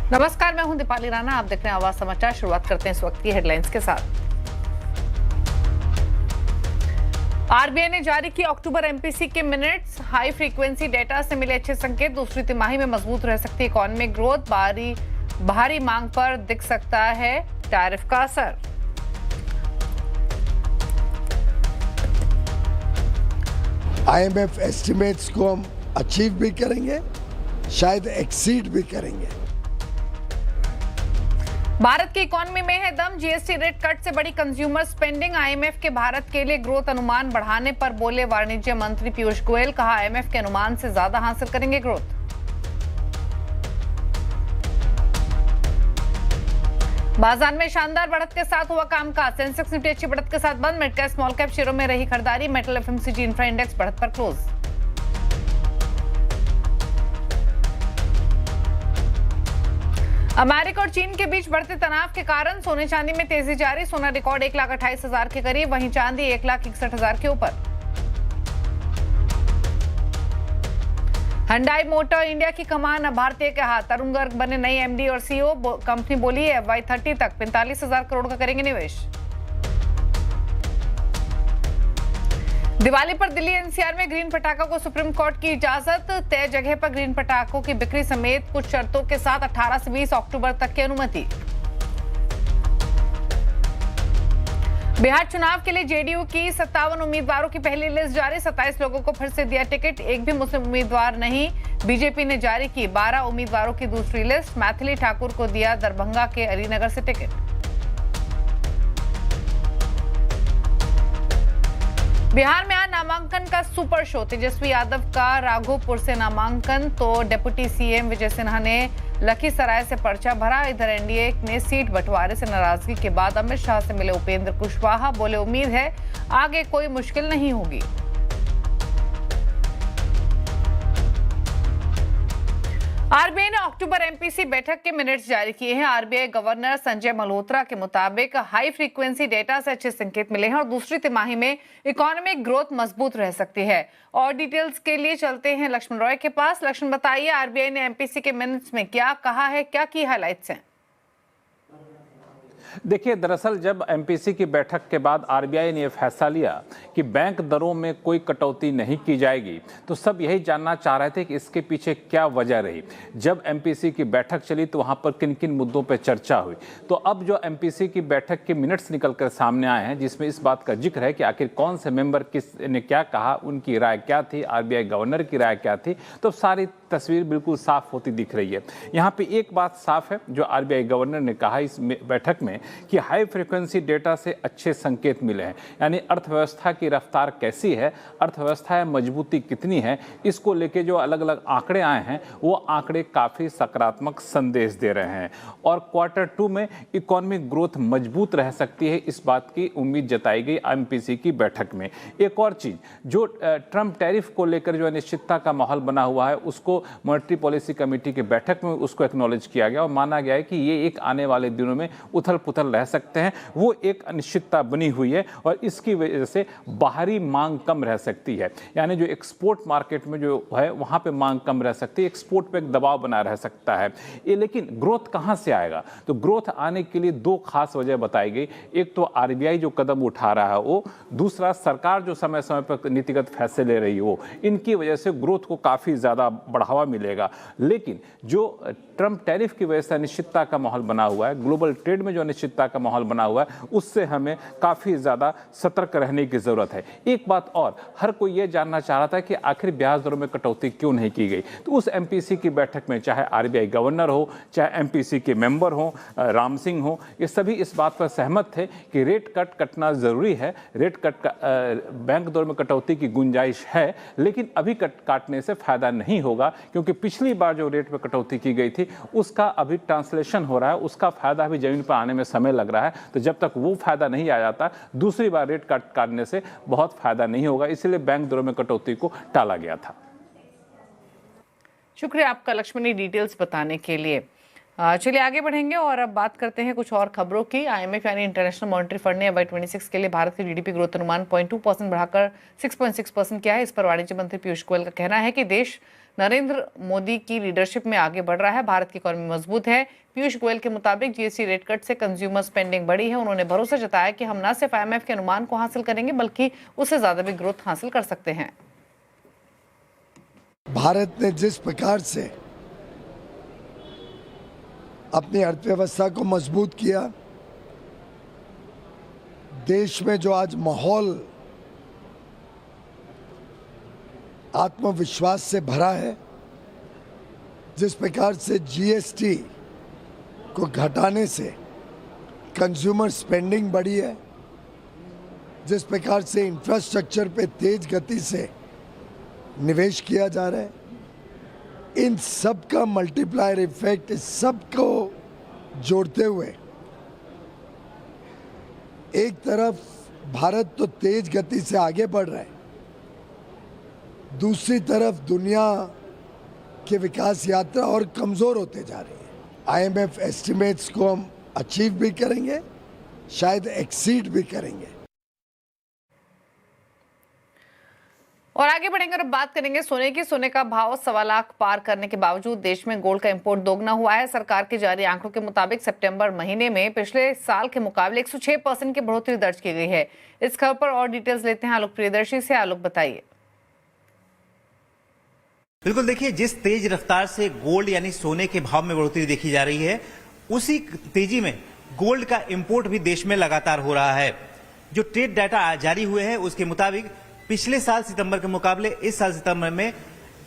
नमस्कार, मैं हूं दीपाली राणा। आप देख रहे हैं आवाज समाचार। शुरुआत करते हैं इस वक्त की हेडलाइंस के साथ। आरबीआई ने जारी की अक्टूबर एमपीसी के मिनट्स। हाई फ्रीक्वेंसी डेटा से मिले अच्छे संकेत। दूसरी तिमाही में मजबूत रह सकती है इकोनॉमिक ग्रोथ। बाहरी मांग पर दिख सकता है टैरिफ का असर। आईएमएफ एस्टिमेट्स को हम अचीव भी करेंगे, शायद एक्सीड भी करेंगे। भारत की इकोनॉमी में है दम। जीएसटी रेट कट से बड़ी कंज्यूमर स्पेंडिंग। आईएमएफ के भारत के लिए ग्रोथ अनुमान बढ़ाने पर बोले वाणिज्य मंत्री पीयूष गोयल। कहा, आईएमएफ के अनुमान से ज्यादा हासिल करेंगे ग्रोथ। बाजार में शानदार बढ़त के साथ हुआ कामकाज। सेंसेक्स निफ्टी अच्छी बढ़त के साथ बंद। मिड कैप स्मॉल कैप शेयरों में रही खरीदारी। मेटल एफएमसीजी इंफ्रा इंडेक्स बढ़त पर क्लोज। अमेरिका और चीन के बीच बढ़ते तनाव के कारण सोने चांदी में तेजी जारी। सोना रिकॉर्ड 1,28,000 के करीब, वहीं चांदी 1,61,000 के ऊपर। हुंडई मोटर इंडिया की कमान अब भारतीय के हाथ। तरुण गर्ग बने नई एमडी और सीईओ। कंपनी बोली है FY30 तक 45,000 करोड़ का करेंगे निवेश। दिवाली पर दिल्ली एनसीआर में ग्रीन पटाखों को सुप्रीम कोर्ट की इजाजत। तय जगह पर ग्रीन पटाखों की बिक्री समेत कुछ शर्तों के साथ 18 से 20 अक्टूबर तक की अनुमति। बिहार चुनाव के लिए जेडीयू की 57 उम्मीदवारों की पहली लिस्ट जारी। 27 लोगों को फिर से दिया टिकट, एक भी मुस्लिम उम्मीदवार नहीं। बीजेपी ने जारी की 12 उम्मीदवारों की दूसरी लिस्ट। मैथिली ठाकुर को दिया दरभंगा के अलीनगर से टिकट। बिहार में आज नामांकन का सुपर शो। तेजस्वी यादव का राघोपुर से नामांकन तो डिप्टी सीएम विजय सिन्हा ने लखीसराय से पर्चा भरा। इधर एनडीए ने सीट बंटवारे से नाराजगी के बाद अमित शाह से मिले उपेंद्र कुशवाहा। बोले, उम्मीद है आगे कोई मुश्किल नहीं होगी। आरबीआई ने अक्टूबर एमपीसी बैठक के मिनट्स जारी किए हैं। आरबीआई गवर्नर संजय मल्होत्रा के मुताबिक हाई फ्रीक्वेंसी डेटा से अच्छे संकेत मिले हैं और दूसरी तिमाही में इकोनॉमिक ग्रोथ मजबूत रह सकती है। और डिटेल्स के लिए चलते हैं लक्ष्मण रॉय के पास। लक्ष्मण, बताइए आरबीआई ने एमपीसी के मिनट्स में क्या कहा है, क्या की हाइलाइट्स हैं? देखिए, दरअसल जब एमपीसी की बैठक के बाद आरबीआई ने यह फैसला लिया कि बैंक दरों में कोई कटौती नहीं की जाएगी, तो सब यही जानना चाह रहे थे कि इसके पीछे क्या वजह रही। जब एमपीसी की बैठक चली तो वहां पर किन किन मुद्दों पर चर्चा हुई। तो अब जो एमपीसी की बैठक के मिनट्स निकलकर सामने आए हैं, जिसमें इस बात का जिक्र है कि आखिर कौन से मेंबर किस ने क्या कहा, उनकी राय क्या थी, आरबीआई गवर्नर की राय क्या थी, तो सारी तस्वीर बिल्कुल साफ होती दिख रही है। यहाँ पे एक बात साफ है जो आरबीआई गवर्नर ने कहा इस बैठक में कि हाई फ्रीक्वेंसी डेटा से अच्छे संकेत मिले हैं। यानी अर्थव्यवस्था की रफ्तार कैसी है, अर्थव्यवस्था में मजबूती कितनी है, इसको लेके जो अलग अलग आंकड़े आए हैं वो आंकड़े काफ़ी सकारात्मक संदेश दे रहे हैं। और Q2 में इकोनॉमिक ग्रोथ मजबूत रह सकती है, इस बात की उम्मीद जताई गई एमपीसी की बैठक में। एक और चीज़, जो ट्रंप टैरिफ को लेकर जो अनिश्चितता का माहौल बना हुआ है, उसको मॉनेटरी पॉलिसी कमेटी की बैठक में उसको एक्नॉलेज किया गया और माना गया है कि ये एक आने वाले दिनों में उथल पुथल रह सकते हैं। वो एक अनिश्चितता बनी हुई है और इसकी वजह से बाहरी मांग कम रह सकती है। यानी जो एक्सपोर्ट मार्केट में जो है वहाँ पे मांग कम रह सकती है, एक्सपोर्ट पे एक दबाव बना रह सकता है। ये लेकिन ग्रोथ कहाँ से आएगा? तो ग्रोथ आने के लिए दो खास वजह बताई गई। एक तो आरबीआई जो कदम उठा रहा है वो, दूसरा सरकार जो समय समय पर नीतिगत फैसले ले रही हो, इनकी वजह से ग्रोथ को काफ़ी ज़्यादा बढ़ावा मिलेगा। लेकिन जो ट्रंप टैरिफ की वजह से अनिश्चितता का माहौल बना हुआ है, ग्लोबल ट्रेड में जो अनिश्चितता का माहौल बना हुआ है, उससे हमें काफ़ी ज़्यादा सतर्क रहने की ज़रूरत है। एक बात और, हर कोई ये जानना चाह रहा था कि आखिर ब्याज दरों में कटौती क्यों नहीं की गई। तो उस एमपीसी की बैठक में चाहे आरबीआई गवर्नर हो, चाहे एमपीसी के मेंबर हो, राम सिंह हो, ये सभी इस बात पर सहमत थे कि रेट कट कटना ज़रूरी है। रेट कट बैंक दरों में कटौती की गुंजाइश है, लेकिन अभी काटने से फ़ायदा नहीं होगा, क्योंकि पिछली बार जो रेट में कटौती की गई थी उसका अभी ट्रांसलेशन हो रहा है, उसका फायदा अभी जमीन पर आने में समय लग रहा है। तो जब तक वो फायदा नहीं आ जाता, दूसरी बार रेट कट काटने से बहुत फायदा नहीं होगा, इसलिए बैंक दरों में कटौती को टाला गया था। शुक्रिया आपका लक्ष्मणी, डिटेल्स बताने के लिए। चलिए आगे बढ़ेंगे और अब बात करते हैं कुछ और खबरों की। आईएमएफ यानी इंटरनेशनल मॉनेटरी फंड ने FY26 के लिए भारत के जीडीपी ग्रोथ अनुमान 0.2% बढ़ाकर 6.6% किया है। इस पर वाणिज्य मंत्री पीयूष गोयल का कहना है कि देश नरेंद्र मोदी की लीडरशिप में आगे बढ़ रहा है। भारत की इकोनॉमी मजबूत है। पीयूष गोयल के मुताबिक जीएसटी रेट कट से कंज्यूमर स्पेंडिंग बढ़ी है। उन्होंने भरोसा जताया कि हम न सिर्फ आईएमएफ के अनुमान को हासिल करेंगे बल्कि उससे ज्यादा भी ग्रोथ हासिल कर सकते हैं। भारत ने जिस प्रकार से अपनी अर्थव्यवस्था को मजबूत किया, देश में जो आज माहौल आत्मविश्वास से भरा है, जिस प्रकार से जीएसटी को घटाने से कंज्यूमर स्पेंडिंग बढ़ी है, जिस प्रकार से इंफ्रास्ट्रक्चर पे तेज गति से निवेश किया जा रहा है, इन सब का मल्टीप्लायर इफेक्ट, इस सब को जोड़ते हुए एक तरफ भारत तो तेज गति से आगे बढ़ रहा है, दूसरी तरफ दुनिया की विकास यात्रा और कमजोर होते जा रही है। आईएमएफ एस्टिमेट्स को हम अचीव भी करेंगे, शायद एक्सीड भी करेंगे। और आगे बढ़ेंगे और अब बात करेंगे सोने की। सोने का भाव 1.25 लाख पार करने के बावजूद देश में गोल्ड का इंपोर्ट दोगुना हुआ है। सरकार के जारी आंकड़ों के मुताबिक सितंबर महीने में पिछले साल के मुकाबले 106% की बढ़ोतरी दर्ज की गई है। इस खबर पर और डिटेल्स लेते हैं आलोक प्रियदर्शी से। आलोक बताइए। बिल्कुल, देखिए, जिस तेज रफ्तार से गोल्ड यानी सोने के भाव में बढ़ोतरी देखी जा रही है, उसी तेजी में गोल्ड का इंपोर्ट भी देश में लगातार हो रहा है। जो ट्रेड डाटा जारी हुए हैं उसके मुताबिक पिछले साल सितंबर के मुकाबले इस साल सितंबर में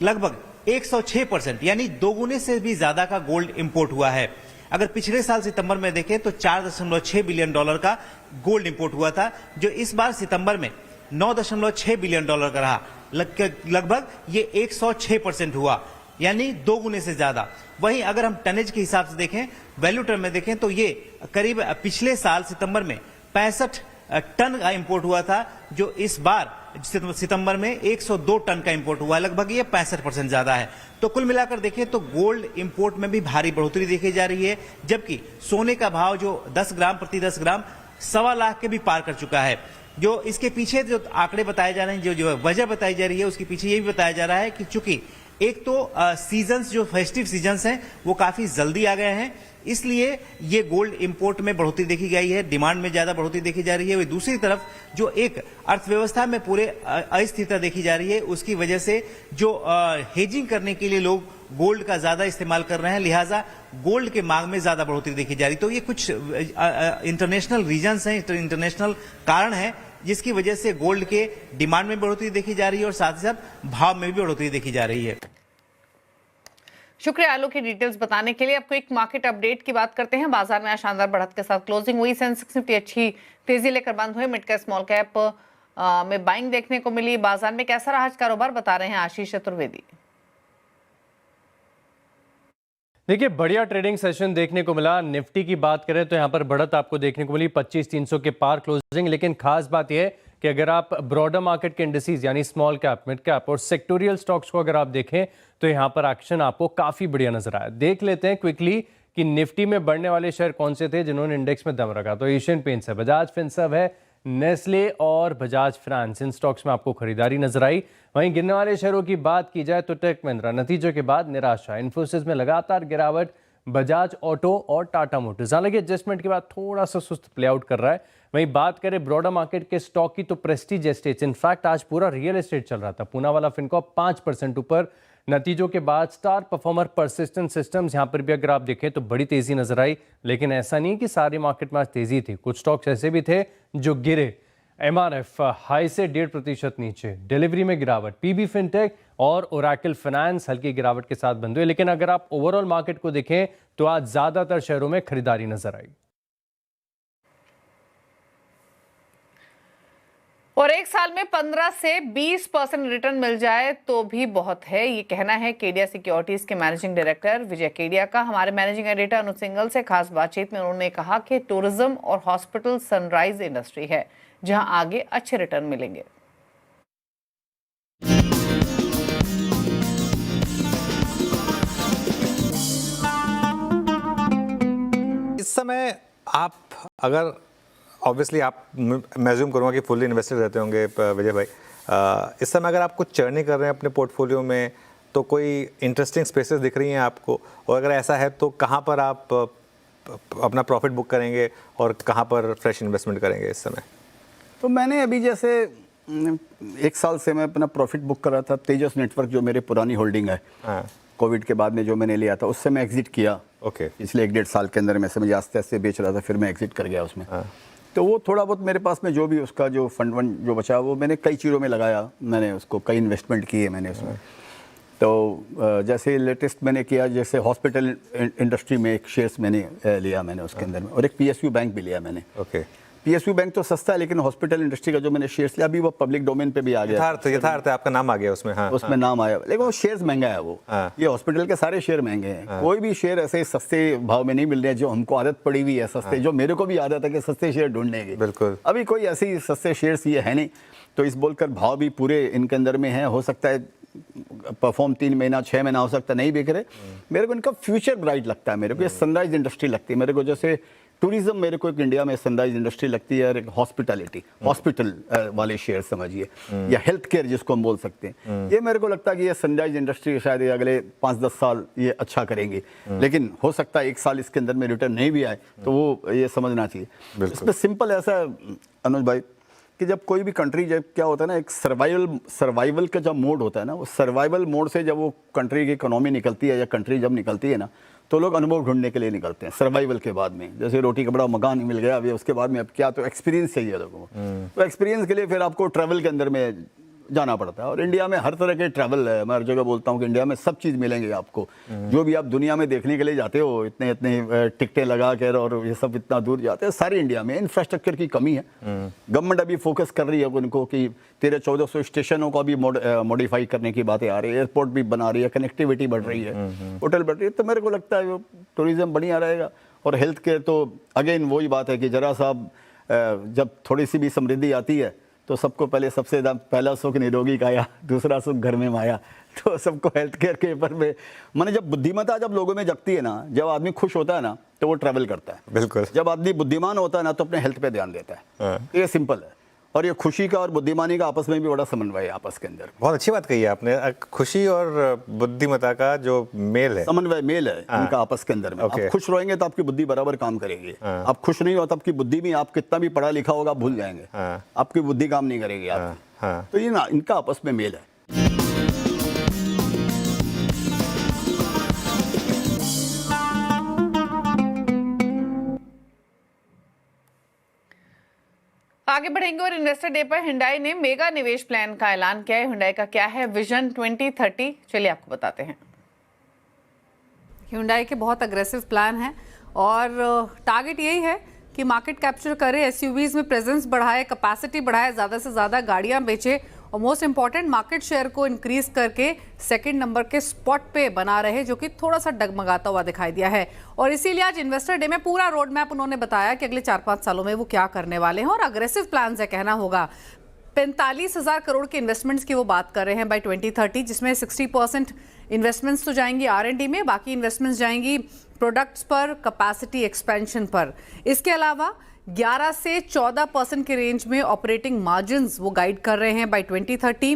लगभग 106% यानी दोगुने से भी ज्यादा का गोल्ड इंपोर्ट हुआ है। अगर पिछले साल सितंबर में देखें तो $4.6 बिलियन का गोल्ड इंपोर्ट हुआ था, जो इस बार सितंबर में $9.6 बिलियन का रहा। लगभग ये 106% हुआ, यानी दोगुने से ज्यादा। वहीं अगर हम टनेज के हिसाब से देखें, वैल्यू टर्म में देखें, तो ये करीब पिछले साल सितंबर में 65 टन का इंपोर्ट हुआ था, जो इस बार सितंबर में 102 टन का इंपोर्ट हुआ है। लगभग ये 65% ज्यादा है। तो कुल मिलाकर देखें तो गोल्ड इंपोर्ट में भी भारी बढ़ोतरी देखी जा रही है, जबकि सोने का भाव जो 10 ग्राम प्रति 10 ग्राम 1.25 लाख के भी पार कर चुका है। जो इसके पीछे जो आंकड़े बताए जा रहे हैं, जो वजह बताई जा रही है, उसके पीछे ये भी बताया जा रहा है कि चूंकि एक तो सीजन्स, जो फेस्टिव सीजन्स हैं, वो काफी जल्दी आ गए हैं, इसलिए ये गोल्ड इंपोर्ट में बढ़ोतरी देखी गई है, डिमांड में ज्यादा बढ़ोतरी देखी जा रही है। वही दूसरी तरफ जो एक अर्थव्यवस्था में पूरे अस्थिरता देखी जा रही है, उसकी वजह से जो हेजिंग करने के लिए लोग गोल्ड का ज्यादा इस्तेमाल कर रहे हैं, लिहाजा गोल्ड के मांग में ज्यादा बढ़ोतरी देखी जा रही है। तो ये कुछ इंटरनेशनल रीजन्स हैं, इंटरनेशनल कारण है, जिसकी वजह से गोल्ड के डिमांड में बढ़ोतरी देखी जा रही है और साथ ही साथ भाव में भी बढ़ोतरी देखी जा रही है। शुक्रिया आलोक की डिटेल्स बताने के लिए। अब क्विक मार्केट अपडेट की बात करते हैं। बाजार में आज शानदार बढ़त के साथ क्लोजिंग हुई। सेंसेक्स निफ्टी अच्छी तेजी लेकर बंद हुए। मिड कैप स्मॉल कैप में बाइंग देखने को मिली। बाजार में कैसा रहा आज कारोबार, बता रहे हैं आशीष चतुर्वेदी। देखिए, बढ़िया ट्रेडिंग सेशन देखने को मिला। निफ्टी की बात करें तो यहाँ पर बढ़त आपको देखने को मिली 25,300 के पार क्लोजिंग। लेकिन खास बात यह है कि अगर आप ब्रॉडर मार्केट के इंडिसेस यानी स्मॉल कैप, मिड कैप और सेक्टोरियल स्टॉक्स को अगर आप देखें तो यहाँ पर एक्शन आपको काफी बढ़िया नजर आया। देख लेते हैं क्विकली कि निफ्टी में बढ़ने वाले शेयर कौन से थे जिन्होंने इंडेक्स में दम रखा। तो एशियन पेंट्स है, बजाज फिनसर्व है, नेस्ले और बजाज फाइनेंस, इन स्टॉक्स में आपको खरीदारी नजर आई। वहीं गिरने वाले शेयरों की बात की जाए तो टेक महिंद्रा नतीजों के बाद निराशा, इन्फोसिस में लगातार गिरावट, बजाज ऑटो और टाटा मोटर्स हालांकि एडजस्टमेंट के बाद थोड़ा सा सुस्त प्ले आउट कर रहा है। वहीं बात करें ब्रॉडर मार्केट के स्टॉक की तो प्रेस्टीज एस्टेट्स, इनफैक्ट आज पूरा रियल एस्टेट चल रहा था। पूनावाला फिनकॉर्प 5% ऊपर नतीजों के बाद। स्टार परफॉर्मर परसिस्टेंट सिस्टम्स, यहां पर भी अगर आप देखें तो बड़ी तेजी नजर आई। लेकिन ऐसा नहीं कि सारी मार्केट में आज तेजी थी, कुछ स्टॉक्स ऐसे भी थे जो गिरे। एमआरएफ हाई से 1.5% नीचे, डिलीवरी में गिरावट, पीबी फिनटेक और ओरेकल फाइनेंस हल्की गिरावट के साथ बंद हुए। लेकिन अगर आप ओवरऑल मार्केट को देखें तो आज ज्यादातर शेयरों में खरीदारी नजर आई। और एक साल में 15 से 20% रिटर्न मिल जाए तो भी बहुत है, ये कहना है केडिया सिक्योरिटीज के मैनेजिंग डायरेक्टर विजय केडिया का। हमारे मैनेजिंग एडिटर अनुज सिंघल से खास बातचीत में उन्होंने कहा कि टूरिज्म और हॉस्पिटल सनराइज इंडस्ट्री है जहां आगे अच्छे रिटर्न मिलेंगे। समय आप अगर ऑब्वियसली आप मैं अज्यूम करूँगा कि फुल्ली इन्वेस्टेड रहते होंगे विजय भाई, इस समय अगर आप कुछ चर्नी कर रहे हैं अपने पोर्टफोलियो में तो कोई इंटरेस्टिंग स्पेसेस दिख रही हैं आपको, और अगर ऐसा है तो कहाँ पर आप अपना प्रॉफिट बुक करेंगे और कहाँ पर फ्रेश इन्वेस्टमेंट करेंगे इस समय? तो मैंने अभी जैसे 1 साल से मैं अपना प्रॉफिट बुक कर रहा था। तेजस नेटवर्क जो मेरी पुरानी होल्डिंग है, हाँ, कोविड के बाद में जो मैंने लिया था उससे मैं एग्जिट किया। ओके। पिछले 1-1.5 साल के अंदर में से मैं आस्ते आस्ते बेच रहा था, फिर मैं एग्जिट कर गया उसमें। हाँ। तो वो थोड़ा बहुत मेरे पास में जो भी उसका जो फंड जो बचा वो मैंने कई चीज़ों में लगाया, मैंने उसको कई इन्वेस्टमेंट किए मैंने उसमें। तो जैसे लेटेस्ट मैंने किया, जैसे हॉस्पिटल इंडस्ट्री में एक शेयर्स मैंने लिया मैंने उसके अंदर में, और एक PSU बैंक भी लिया मैंने। ओके। PSU बैंक तो सस्ता है, लेकिन हॉस्पिटल इंडस्ट्री का जो मैंने शेयर्स लिया अभी वो पब्लिक डोमेन पे भी आ गया। यथार्थ है, आपका नाम आ गया उसमें। हाँ, उसमें नाम आया, लेकिन वो शेयर्स महंगा है वो। हाँ। ये हॉस्पिटल के सारे शेयर महंगे हैं। कोई भी शेयर ऐसे सस्ते भाव में नहीं मिल रहे हैं, जो हमको आदत पड़ी हुई है सस्ते, जो मेरे को भी आदत है कि सस्ते शेयर ढूंढने की। बिल्कुल। अभी कोई ऐसे ही सस्ते शेयर्स ये है नहीं, तो इस बोलकर भाव भी पूरे इनके अंदर में है। हो सकता है परफॉर्म 3 महीना 6 महीना हो सकता है नहीं बिक रहे। मेरे को इनका फ्यूचर ब्राइट लगता है, मेरे को ये सनराइज इंडस्ट्री लगती है मेरे को। जैसे टूरिज्म मेरे को एक इंडिया में सनराइज इंडस्ट्री लगती है, और एक हॉस्पिटैलिटी, हॉस्पिटल वाले शेयर समझिए, या हेल्थ केयर जिसको हम बोल सकते हैं, ये मेरे को लगता है कि ये सनराइज इंडस्ट्री शायद ये अगले 5-10 साल ये अच्छा करेंगे। लेकिन हो सकता है 1 साल इसके अंदर में रिटर्न नहीं भी आए, तो वो ये समझना चाहिए। इसमें सिंपल ऐसा अनुज भाई कि जब कोई भी कंट्री, जब क्या होता है ना, एक सर्वाइवल का जब मोड होता है ना, वो सर्वाइवल मोड से जब वो कंट्री की इकोनॉमी निकलती है या कंट्री जब निकलती है ना, तो लोग अनुभव ढूंढने के लिए निकलते हैं सर्वाइवल के बाद में। जैसे रोटी कपड़ा मकान मिल गया अभी, उसके बाद में अब क्या, तो एक्सपीरियंस चाहिए लोगों को। तो एक्सपीरियंस के लिए फिर आपको ट्रैवल के अंदर में जाना पड़ता है, और इंडिया में हर तरह के ट्रैवल है। मैं हर जगह बोलता हूँ कि इंडिया में सब चीज़ मिलेंगे आपको, जो भी आप दुनिया में देखने के लिए जाते हो, इतने इतने टिकटें लगा कर और ये सब इतना दूर जाते हैं। सारे इंडिया में इंफ्रास्ट्रक्चर की कमी है। गवर्नमेंट अभी फोकस कर रही है उनको कि 1300-1400 स्टेशनों को भी मॉडिफाई करने की बातें आ रही है, एयरपोर्ट भी बना रही है, कनेक्टिविटी बढ़ रही है, होटल बढ़ रही है। तो मेरे को लगता है टूरिज्म बढ़िया रहेगा। और हेल्थ केयर तो अगेन वही बात है कि जरा सा जब थोड़ी सी भी समृद्धि आती है तो सबको पहले सबसे पहला सुख निरोगी काया, दूसरा सुख घर में माया। तो सबको हेल्थ केयर के ऊपर में, माने जब बुद्धिमत्ता जब लोगों में जगती है ना, जब आदमी खुश होता है ना, तो वो ट्रैवल करता है। बिल्कुल। जब आदमी बुद्धिमान होता है ना, तो अपने हेल्थ पे ध्यान देता है। ये सिंपल है। और ये खुशी का और बुद्धिमानी का आपस में भी बड़ा समन्वय है आपस के अंदर। बहुत अच्छी बात कही है आपने, खुशी और बुद्धिमत्ता का जो मेल है, समन्वय मेल है इनका आपस के अंदर में। आप खुश रहेंगे तो आपकी बुद्धि बराबर काम करेगी। आप खुश नहीं हो तो आपकी बुद्धि भी, आप कितना भी पढ़ा लिखा होगा भूल जाएंगे, आपकी बुद्धि काम नहीं करेगी आपकी। तो ये ना इनका आपस में मेल है। आगे बढ़ेंगे और इन्वेस्टर डे पर हुंडई ने मेगा निवेश प्लान का ऐलान किया है। हुंडई का क्या है विजन 2030, चलिए आपको बताते हैं। हुंडई के बहुत अग्रेसिव प्लान है और टारगेट यही है कि मार्केट कैप्चर करे, एसयूवीज में प्रेजेंस बढ़ाए, कैपेसिटी बढ़ाए, ज़्यादा से ज़्यादा गाड़ियां बेचे और मोस्ट इंपॉर्टेंट मार्केट शेयर को इंक्रीज करके सेकंड नंबर के स्पॉट पे बना रहे, जो कि थोड़ा सा डगमगाता हुआ दिखाई दिया है। और इसीलिए आज इन्वेस्टर डे में पूरा रोड मैप उन्होंने बताया कि अगले 4-5 सालों में वो क्या करने वाले हैं। और अग्रेसिव प्लान है कहना होगा। 45,000 करोड़ के इन्वेस्टमेंट्स की वो बात कर रहे हैं बाय 2030, जिसमें 60% इन्वेस्टमेंट्स तो जाएंगी R&D में, बाकी इन्वेस्टमेंट्स जाएंगी प्रोडक्ट्स पर, कैपेसिटी एक्सपेंशन पर। इसके अलावा 11 से 14% के रेंज में ऑपरेटिंग मार्जिन्स वो गाइड कर रहे हैं बाय 2030।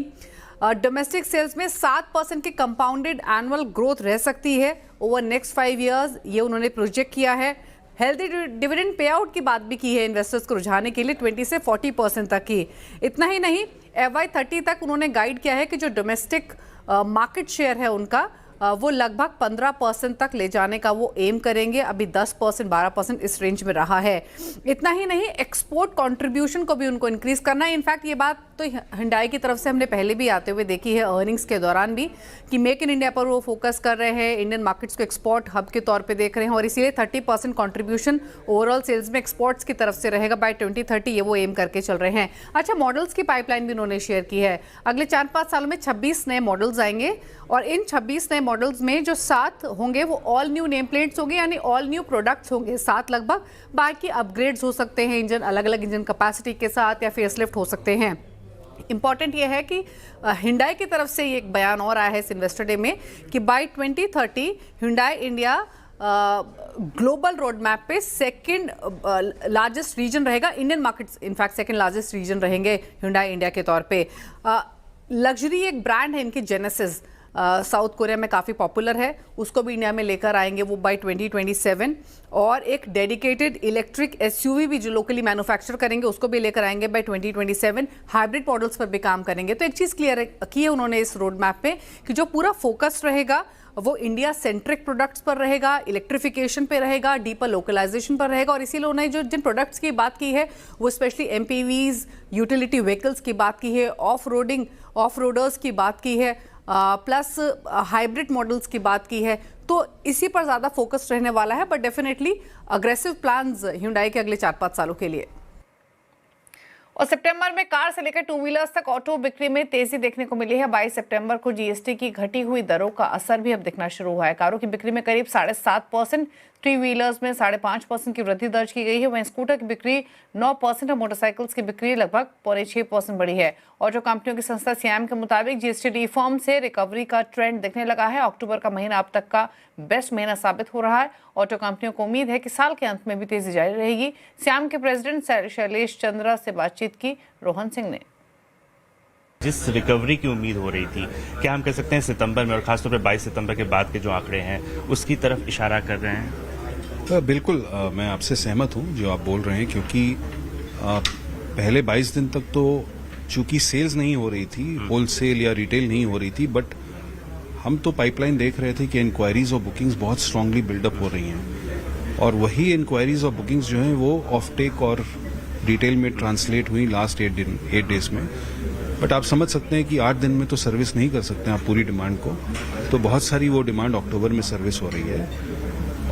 डोमेस्टिक सेल्स में 7% की कंपाउंडेड एनुअल ग्रोथ रह सकती है ओवर नेक्स्ट 5 इयर्स, ये उन्होंने प्रोजेक्ट किया है। हेल्दी डिविडेंड पे आउट की बात भी की है इन्वेस्टर्स को रुझाने के लिए 20 से 40% तक की। इतना ही नहीं, FY30 तक उन्होंने गाइड किया है कि जो डोमेस्टिक मार्केट शेयर है उनका वो लगभग 15% तक ले जाने का वो एम करेंगे। अभी 10% 12% इस रेंज में रहा है। इतना ही नहीं, एक्सपोर्ट कंट्रीब्यूशन को भी उनको इंक्रीज करना है। इनफैक्ट ये बात तो हुंडई की तरफ से हमने पहले भी आते हुए देखी है अर्निंग्स के दौरान भी, कि मेक इन इंडिया पर वो फोकस कर रहे हैं, इंडियन मार्केट्स को एक्सपोर्ट हब के तौर पे देख रहे हैं और इसीलिए 30% कंट्रीब्यूशन ओवरऑल सेल्स में एक्सपोर्ट्स की तरफ से रहेगा बाय 2030, ये वो एम करके चल रहे हैं। अच्छा, मॉडल्स की पाइपलाइन भी उन्होंने शेयर की है। अगले 4-5 सालों में 26 नए मॉडल्स आएंगे और इन 26 नए मॉडल्स में जो 7 होंगे वो ऑल न्यू नेम प्लेट्स होंगे, यानी ऑल न्यू प्रोडक्ट्स होंगे 7 लगभग। बाकी अपग्रेड्स हो सकते हैं इंजन, अलग अलग इंजन कैपेसिटी के साथ, या फेसलिफ्ट हो सकते हैं। इंपॉर्टेंट ये है कि हुंडई की तरफ से ये एक बयान और आया है इस इन्वेस्टर डे में कि by 2030 Hyundai India global road map पे सेकंड लार्जेस्ट रीजन रहेगा। Indian markets in fact second largest region रहेंगे Hyundai इंडिया के तौर पे। लग्जरी एक ब्रांड है इनकी जेनेसिस, साउथ कोरिया में काफ़ी पॉपुलर है, उसको भी इंडिया में लेकर आएंगे वो बाय 2027। और एक डेडिकेटेड इलेक्ट्रिक एसयूवी भी जो लोकली मैन्युफैक्चर करेंगे उसको भी लेकर आएंगे बाय 2027। हाइब्रिड मॉडल्स पर भी काम करेंगे। तो एक चीज़ क्लियर की है उन्होंने इस रोड मैप पे कि जो पूरा फोकस रहेगा वो इंडिया सेंट्रिक प्रोडक्ट्स पर रहेगा, इलेक्ट्रिफिकेशन पे रहेगा, डीपर लोकलाइजेशन पर रहेगा। और इसीलिए उन्होंने जो जिन प्रोडक्ट्स की बात की है वो स्पेशली एमपीवीज, यूटिलिटी व्हीकल्स की बात की है, ऑफ रोडर्स की बात की है, प्लस हाइब्रिड मॉडल्स की बात की है। तो इसी पर ज़्यादा फोकस रहने वाला है, but definitely aggressive plans Hyundai के अगले 4-5 सालों के लिए। और सितंबर में कार से लेकर टू व्हीलर्स तक ऑटो बिक्री में तेजी देखने को मिली है। 22 सितंबर को जीएसटी की घटी हुई दरों का असर भी अब दिखना शुरू हुआ है। कारों की बिक्री में करीब 7.5%, थ्री व्हीलर्स में 5.5% की वृद्धि दर्ज की गई है। वहीं स्कूटर की बिक्री 9% और मोटरसाइकिल्स की बिक्री लगभग 6.5% बढ़ी है। ऑटो कंपनियों की संस्था सियाम के मुताबिक जीएसटी रिफॉर्म से रिकवरी का ट्रेंड दिखने लगा है। अक्टूबर का महीना अब तक का बेस्ट महीना साबित हो रहा है। ऑटो कंपनियों को उम्मीद है कि साल के अंत में भी तेजी जारी रहेगी। सियाम के प्रेसिडेंट शैलेश चंद्रा से बातचीत की रोहन सिंह ने। जिस रिकवरी की उम्मीद हो रही थी, क्या हम कह सकते हैं सितंबर में और खासतौर पर 22 सितंबर के बाद के जो आंकड़े हैं उसकी तरफ इशारा कर रहे हैं? बिल्कुल, मैं आपसे सहमत हूं जो आप बोल रहे हैं, क्योंकि पहले 22 दिन तक तो चूंकि सेल्स नहीं हो रही थी, होलसेल या रिटेल नहीं हो रही थी, बट हम तो पाइपलाइन देख रहे थे कि इंक्वायरीज और बुकिंग्स बहुत स्ट्रांगली बिल्डअप हो रही हैं, और वही इंक्वायरीज और बुकिंग्स जो हैं वो ऑफ टेक और रिटेल में ट्रांसलेट हुई लास्ट 8 डेज में। बट आप समझ सकते हैं कि 8 दिन में तो सर्विस नहीं कर सकते आप पूरी डिमांड को, तो बहुत सारी वो डिमांड अक्टूबर में सर्विस हो रही है,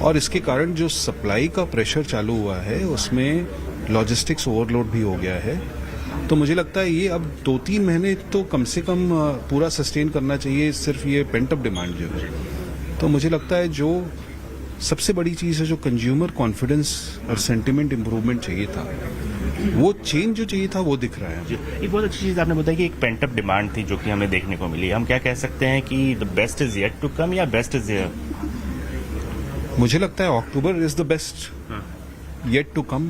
और इसके कारण जो सप्लाई का प्रेशर चालू हुआ है उसमें लॉजिस्टिक्स ओवरलोड भी हो गया है। तो मुझे लगता है ये अब 2-3 महीने तो कम से कम पूरा सस्टेन करना चाहिए, सिर्फ ये पेंट अप डिमांड जो है। तो मुझे लगता है जो सबसे बड़ी चीज़ है, जो कंज्यूमर कॉन्फिडेंस और सेंटिमेंट इम्प्रूवमेंट चाहिए था, वो चेंज जो चाहिए था वो दिख रहा है। एक बहुत अच्छी चीज़ आपने बताई कि एक पेंट अप डिमांड थी जो कि हमें देखने को मिली। हम क्या कह सकते हैं कि the best is yet to come या बेस्ट इज हियर? मुझे लगता है October is the best yet to come,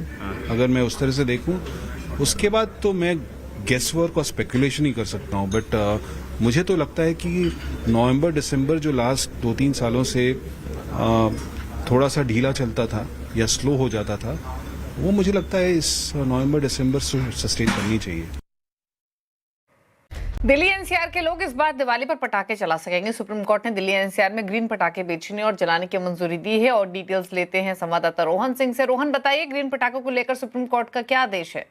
अगर मैं उस तरह से देखूं। उसके बाद तो मैं गेस वर्क और स्पेकुलेशन ही कर सकता हूं, बट मुझे तो लगता है कि नवंबर दिसंबर जो लास्ट 2-3 सालों से थोड़ा सा ढीला चलता था या स्लो हो जाता था, वो मुझे लगता है इस नवंबर दिसंबर से सस्टेन करनी चाहिए। दिल्ली एनसीआर के लोग इस बार दिवाली पर पटाखे चला सकेंगे। सुप्रीम कोर्ट ने दिल्ली एनसीआर में ग्रीन पटाखे बेचने और जलाने की मंजूरी दी है। और डिटेल्स लेते हैं संवाददाता रोहन सिंह से। रोहन, बताइए ग्रीन पटाखों को लेकर सुप्रीम कोर्ट का क्या आदेश है?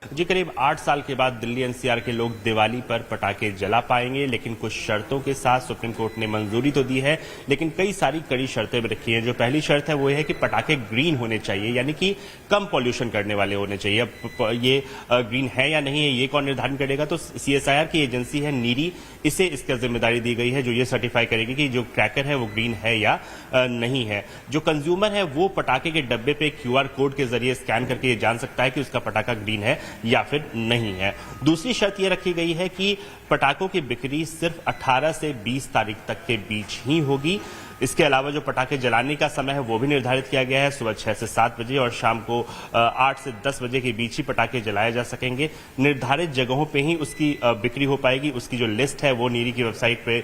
जी, करीब 8 साल के बाद दिल्ली एनसीआर के लोग दिवाली पर पटाखे जला पाएंगे, लेकिन कुछ शर्तों के साथ। सुप्रीम कोर्ट ने मंजूरी तो दी है, लेकिन कई सारी कड़ी शर्तें भी रखी हैं। जो पहली शर्त है वो है कि पटाखे ग्रीन होने चाहिए, यानी कि कम पॉल्यूशन करने वाले होने चाहिए। अब ये ग्रीन है या नहीं है ये कौन निर्धारण करेगा? तो सीएसआईआर की एजेंसी है नीरी, इसे इसका जिम्मेदारी दी गई है, जो ये सर्टिफाई करेगी कि जो क्रैकर है वो ग्रीन है या नहीं है। जो कंज्यूमर है वो पटाखे के डब्बे पे क्यूआर कोड के जरिए स्कैन करके ये जान सकता है कि उसका पटाखा ग्रीन है या फिर नहीं है। दूसरी शर्त यह रखी गई है कि पटाखों की बिक्री सिर्फ 18 से 20 तारीख तक के बीच ही होगी। इसके अलावा जो पटाखे जलाने का समय है वो भी निर्धारित किया गया है, सुबह 6 से 7 बजे और शाम को 8 से 10 बजे के बीच ही पटाखे जलाए जा सकेंगे। निर्धारित जगहों पे ही उसकी बिक्री हो पाएगी। उसकी जो लिस्ट है वो नीरी की वेबसाइट पे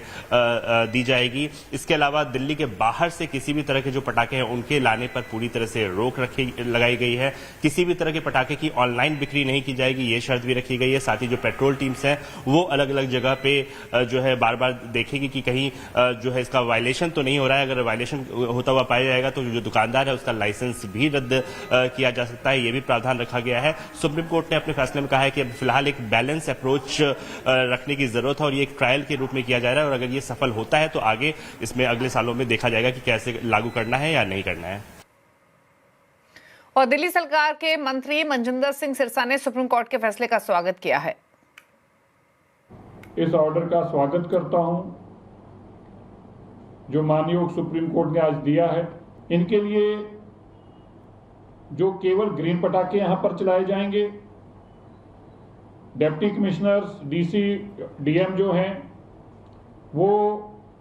दी जाएगी। इसके अलावा दिल्ली के बाहर से किसी भी तरह के जो पटाखे हैं उनके लाने पर पूरी तरह से रोक लगाई गई है। किसी भी तरह के पटाखे की ऑनलाइन बिक्री नहीं की जाएगी, ये शर्त भी रखी गई है। साथ ही जो पेट्रोल टीम्स हैं वो अलग अलग जगह पे जो है बार बार देखेगी कि कहीं जो है इसका वायलेशन तो नहीं हो रहा है। अगर वायलेशन होता हुआ पाया जाएगा तो जो दुकानदार है उसका लाइसेंस भी रद्द किया जा सकता है, ये भी प्रावधान रखा गया है। सुप्रीम कोर्ट ने अपने फैसले में कहा है कि अब फिलहाल एक बैलेंस अप्रोच रखने की जरूरत है और ये एक ट्रायल के रूप में किया जा रहा है, और अगर ये सफल होता है तो आगे इसमें अगले सालों में देखा जाएगा कि कैसे लागू करना है या नहीं करना है। और दिल्ली सरकार के मंत्री मनजिंदर सिंह सिरसा ने सुप्रीम कोर्ट के फैसले का स्वागत किया है। इस ऑर्डर का स्वागत करता हूं जो माननीय सुप्रीम कोर्ट ने आज दिया है। इनके लिए जो केवल ग्रीन पटाखे यहां पर चलाए जाएंगे, डिप्टी कमिश्नर्स, डीसी, डीएम जो हैं वो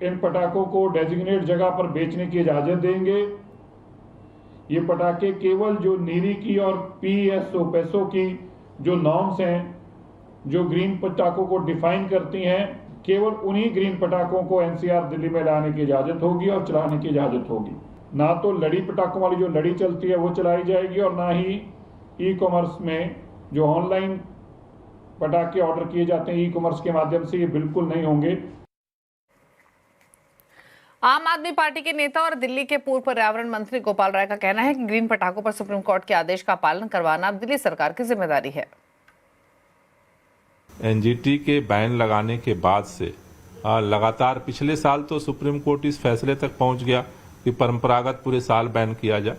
इन पटाखों को डेजिग्नेट जगह पर बेचने की इजाजत देंगे। ये पटाखे केवल जो नीरी की और PSO पैसों की जो नॉर्म्स हैं, जो ग्रीन पटाखों को डिफाइन करती हैं, केवल उन्हीं ग्रीन पटाखों को NCR दिल्ली में लाने की इजाजत होगी और चलाने की इजाजत होगी। ना तो लड़ी पटाखों वाली जो लड़ी चलती है वो चलाई जाएगी और ना ही ई-कॉमर्स में जो ऑनलाइन पटाखे ऑर्डर किए जाते हैं ई-कॉमर्स के माध्यम से, ये बिल्कुल नहीं होंगे। आम आदमी पार्टी के नेता और दिल्ली के पूर्व पर्यावरण मंत्री गोपाल राय का कहना है कि ग्रीन पटाखों पर सुप्रीम कोर्ट के आदेश का पालन करवाना अब दिल्ली सरकार की जिम्मेदारी है। NGT के बैन लगाने के बाद से लगातार पिछले साल तो सुप्रीम कोर्ट इस फैसले तक पहुंच गया कि परंपरागत पूरे साल बैन किया जाए।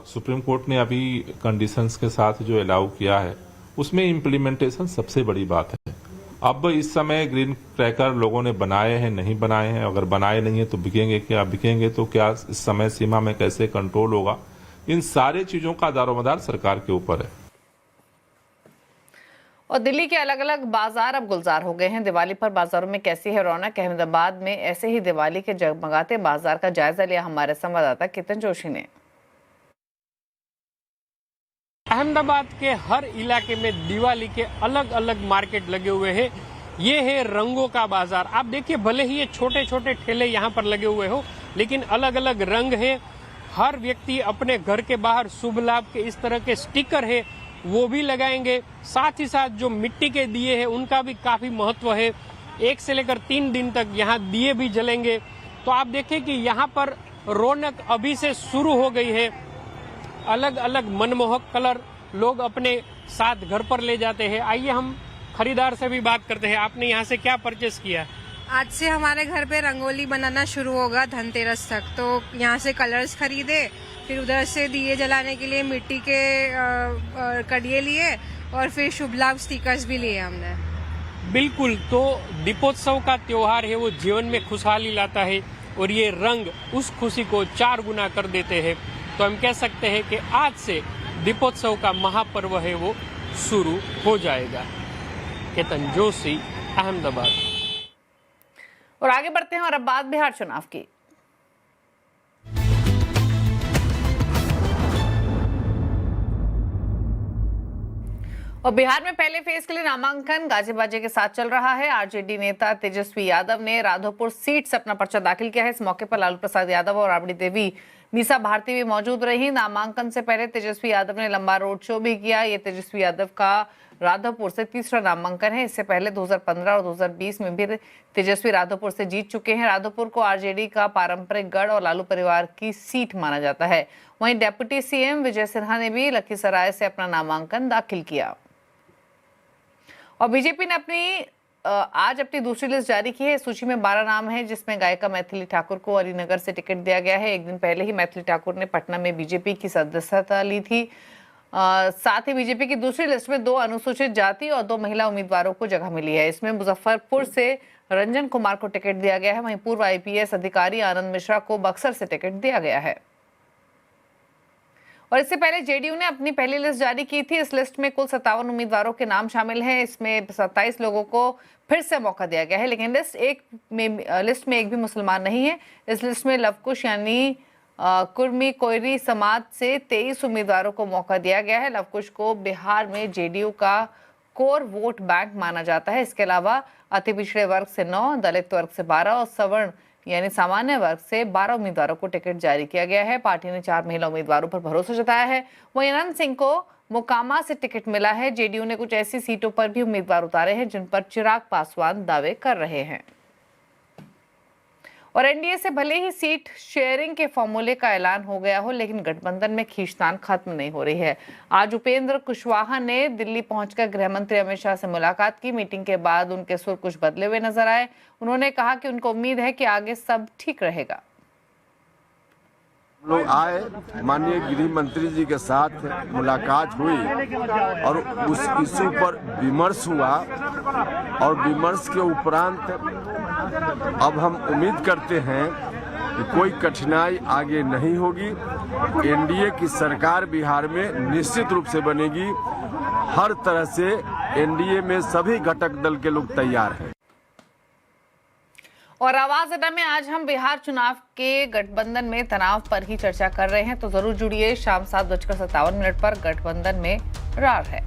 सुप्रीम कोर्ट ने अभी कंडीशंस के साथ जो अलाउ किया है उसमें इम्प्लीमेंटेशन सबसे बड़ी बात है। अब इस समय ग्रीन क्रैकर लोगों ने बनाए हैं, नहीं बनाए हैं, अगर बनाए नहीं है तो बिकेंगे क्या, बिकेंगे तो क्या, इस समय सीमा में कैसे कंट्रोल होगा, इन सारे चीजों का दारोमदार सरकार के ऊपर है। और दिल्ली के अलग अलग बाजार अब गुलजार हो गए हैं। दिवाली पर बाजारों में कैसी है रौनक? अहमदाबाद में ऐसे ही दिवाली के जगमगाते बाजार का जायजा लिया हमारे संवाददाता केतन जोशी ने। अहमदाबाद के हर इलाके में दिवाली के अलग अलग मार्केट लगे हुए हैं। ये है रंगों का बाजार। आप देखिए, भले ही ये छोटे छोटे ठेले यहाँ पर लगे हुए हो, लेकिन अलग अलग रंग है। हर व्यक्ति अपने घर के बाहर शुभ लाभ के इस तरह के स्टिकर है वो भी लगाएंगे। साथ ही साथ जो मिट्टी के दिए हैं उनका भी काफी महत्व है। 1 से लेकर 3 दिन तक यहाँ दिए भी जलेंगे। तो आप देखें कि यहाँ पर रौनक अभी से शुरू हो गई है। अलग अलग मनमोहक कलर लोग अपने साथ घर पर ले जाते हैं। आइए हम खरीदार से भी बात करते हैं। आपने यहाँ से क्या परचेस किया? आज से हमारे घर पे रंगोली बनाना शुरू होगा धनतेरस तक, तो यहाँ से कलर्स खरीदे, फिर उधर से दिए जलाने के लिए मिट्टी के कड़िए लिए और फिर शुभ लाभ स्टिकर्स भी लिए हमने। बिल्कुल, तो दीपोत्सव का त्योहार है, वो जीवन में खुशहाली लाता है और ये रंग उस खुशी को 4 गुना कर देते हैं। तो हम कह सकते हैं कि आज से दीपोत्सव का महापर्व है वो शुरू हो जाएगा। केतन जोशी, अहमदाबाद। और आगे बढ़ते हैं और अब बात बिहार चुनाव की। और बिहार में पहले फेज के लिए नामांकन गाजे बाजे के साथ चल रहा है। आरजेडी नेता तेजस्वी यादव ने राधोपुर सीट से अपना पर्चा दाखिल किया है। इस मौके पर लालू प्रसाद यादव और राबड़ी देवी मीसा भारती भी मौजूद रही। नामांकन से पहले तेजस्वी यादव ने लंबा रोड शो भी किया। ये तेजस्वी यादव का राधोपुर से तीसरा नामांकन है। इससे पहले 2015 और 2020 में भी तेजस्वी राधोपुर से जीत चुके हैं। राधोपुर को आरजेडी का पारंपरिक गढ़ और लालू परिवार की सीट माना जाता है। वहीं डेप्यूटी सीएम विजय सिन्हा ने भी लखीसराय से अपना नामांकन दाखिल किया। और बीजेपी ने आज अपनी दूसरी लिस्ट जारी की है। सूची में 12 नाम हैं, जिसमें गायिका मैथिली ठाकुर को अलीनगर से टिकट दिया गया है। एक दिन पहले ही मैथिली ठाकुर ने पटना में बीजेपी की सदस्यता ली थी। साथ ही बीजेपी की दूसरी लिस्ट में 2 अनुसूचित जाति और 2 महिला उम्मीदवारों को जगह मिली है। इसमें मुजफ्फरपुर से रंजन कुमार को टिकट दिया गया है। वहीं पूर्व IPS अधिकारी आनंद मिश्रा को बक्सर से टिकट दिया गया है। और इससे पहले जेडीयू ने अपनी पहली लिस्ट जारी की थी। इस लिस्ट में कुल 57 उम्मीदवारों के नाम शामिल हैं। इसमें 27 लोगों को फिर से मौका दिया गया है, लेकिन लिस्ट में एक भी मुसलमान नहीं है। इस लिस्ट में लवकुश यानी कुर्मी कोयरी समाज से 23 उम्मीदवारों को मौका दिया गया है। लवकुश को बिहार में जेडीयू का कोर वोट बैंक माना जाता है। इसके अलावा अति पिछड़े वर्ग से 9, दलित वर्ग से 12 और सवर्ण यानी सामान्य वर्ग से 12 उम्मीदवारों को टिकट जारी किया गया है। पार्टी ने 4 महिला उम्मीदवारों पर भरोसा जताया है। वहीं अनंत सिंह को मोकामा से टिकट मिला है। जेडीयू ने कुछ ऐसी सीटों पर भी उम्मीदवार उतारे हैं जिन पर चिराग पासवान दावे कर रहे हैं। और एनडीए से भले ही सीट शेयरिंग के फॉर्मूले का ऐलान हो गया हो, लेकिन गठबंधन में खींचतान खत्म नहीं हो रही है। आज उपेंद्र कुशवाहा ने दिल्ली पहुंचकर गृह मंत्री अमित शाह से मुलाकात की। मीटिंग के बाद उनके सुर कुछ बदले हुए नजर आए। उन्होंने कहा कि उनको उम्मीद है कि आगे सब ठीक रहेगा। लोग आए, माननीय गृह मंत्री जी के साथ मुलाकात हुई और उस इश्यू पर विमर्श हुआ और विमर्श के उपरांत अब हम उम्मीद करते हैं कि कोई कठिनाई आगे नहीं होगी। एनडीए की सरकार बिहार में निश्चित रूप से बनेगी। हर तरह से एनडीए में सभी घटक दल के लोग तैयार हैं। और आवाज अड्डा में आज हम बिहार चुनाव के गठबंधन में तनाव पर ही चर्चा कर रहे हैं, तो जरूर जुड़िए। शाम 7:57 पर गठबंधन में रार है।